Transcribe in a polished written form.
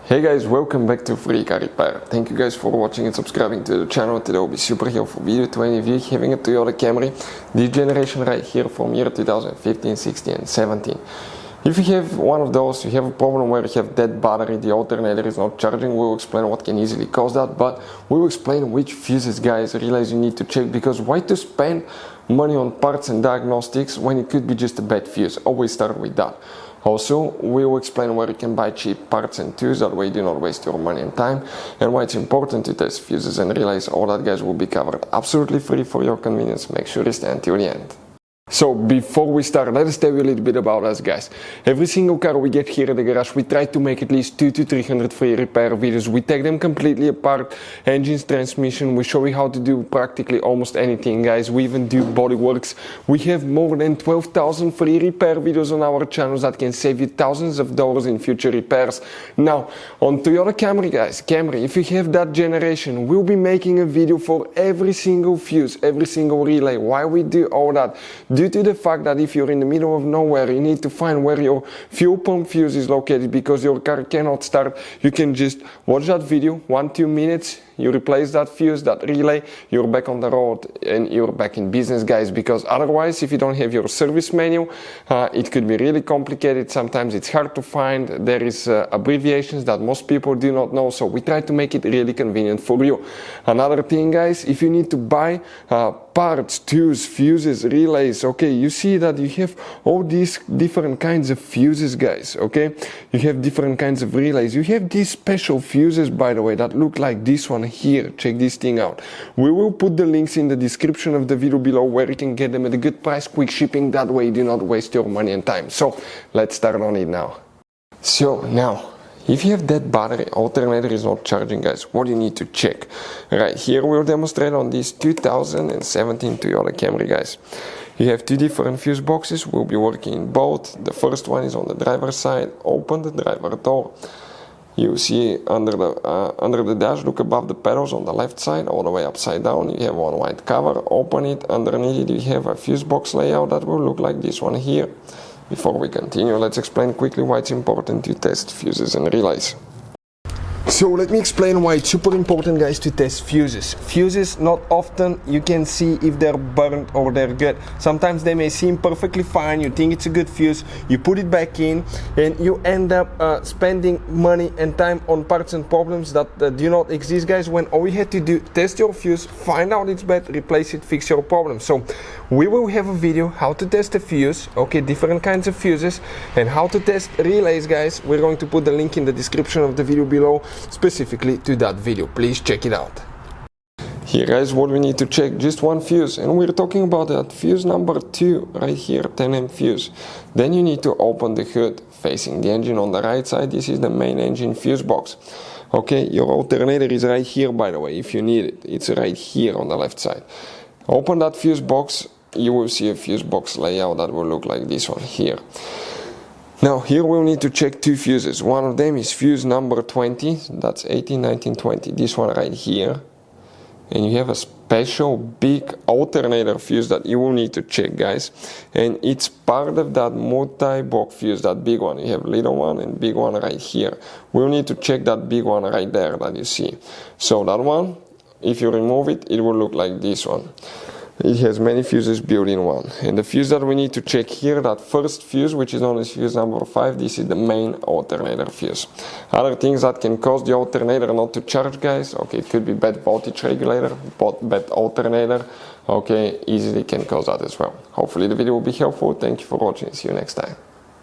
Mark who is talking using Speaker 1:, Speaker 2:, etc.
Speaker 1: Hey guys, welcome back to Free Car Repair. Thank you guys for watching and subscribing to the channel. Today will be super helpful video to any of you having a Toyota Camry, this generation right here from year 2015, 16 and 17. If you have one of those, you have a problem where you have dead battery, the alternator is not charging, we will explain what can easily cause that, but we will explain which fuses, guys, realize you need to check, because why to spend money on parts and diagnostics when it could be just a bad fuse? Always start with that. Also, we will explain where you can buy cheap parts and tools, that way you do not waste your money and time, and why it's important to test fuses and realize all that, guys, will be covered absolutely free for your convenience. Make sure you stay until the end. So before we start, let us tell you a little bit about us, guys. Every single car we get here at the garage, we try to make at least 200 to 300 free repair videos. We take them completely apart, engines, transmission, we show you how to do practically almost anything, guys. We even do body works. We have more than 12,000 free repair videos on our channels that can save you thousands of dollars in future repairs. Now, on Toyota Camry, guys, if you have that generation, we'll be making a video for every single fuse, every single relay. Why we do all that? Due to the fact that if you're in the middle of nowhere, you need to find where your fuel pump fuse is located because your car cannot start. You can just watch that video, 1-2 minutes, you replace that fuse, that relay, you're back on the road and you're back in business, guys, because otherwise, if you don't have your service manual, it could be really complicated. Sometimes it's hard to find. There is abbreviations that most people do not know, so we try to make it really convenient for you. Another thing, guys, if you need to buy parts, tools, fuses, relays, okay, you see that you have all these different kinds of fuses, guys, okay? You have different kinds of relays. You have these special fuses, by the way, that look like this one here. Check this thing out. We will put the links in the description of the video below where you can get them at a good price, quick shipping. That way you do not waste your money and time. So let's start on it now. So now, if you have dead battery, alternator is not charging, guys, what do you need to check? Right here we'll demonstrate on this 2017 Toyota Camry, guys. You have two different fuse boxes. We'll be working in both. The first one is on the driver's side. Open the driver door. You see under the dash, look above the pedals on the left side, all the way upside down, you have one white cover. Open it. Underneath it you have a fuse box layout that will look like this one here. Before we continue, let's explain quickly why it's important to test fuses and relays. So let me explain why it's super important, guys, to test fuses. Fuses, not often you can see if they're burnt or they're good. Sometimes they may seem perfectly fine, you think it's a good fuse, you put it back in and you end up spending money and time on parts and problems that do not exist, guys, when all you had to do, test your fuse, find out it's bad, replace it, fix your problem. So we will have a video how to test a fuse, okay, different kinds of fuses, and how to test relays, guys. We're going to put the link in the description of the video below, specifically to that video. Please check it out. Here, guys, what we need to check, just one fuse, and we're talking about that fuse number 2 right here, 10M fuse. Then you need to open the hood facing the engine on the right side. This is the main engine fuse box. Okay, your alternator is right here, by the way, if you need it. It's right here on the left side. Open that fuse box, you will see a fuse box layout that will look like this one here. Now here we'll need to check two fuses. One of them is fuse number 20, that's 18, 19, 20, this one right here. And you have a special big alternator fuse that you will need to check, guys. And it's part of that multi-block fuse, that big one. You have little one and big one right here. We'll need to check that big one right there that you see. So that one, if you remove it, it will look like this one. It has many fuses built in one. And the fuse that we need to check here, that first fuse, which is known as fuse number 5, this is the main alternator fuse. Other things that can cause the alternator not to charge, guys, okay, it could be bad voltage regulator, bad alternator, okay, easily can cause that as well. Hopefully the video will be helpful. Thank you for watching. See you next time.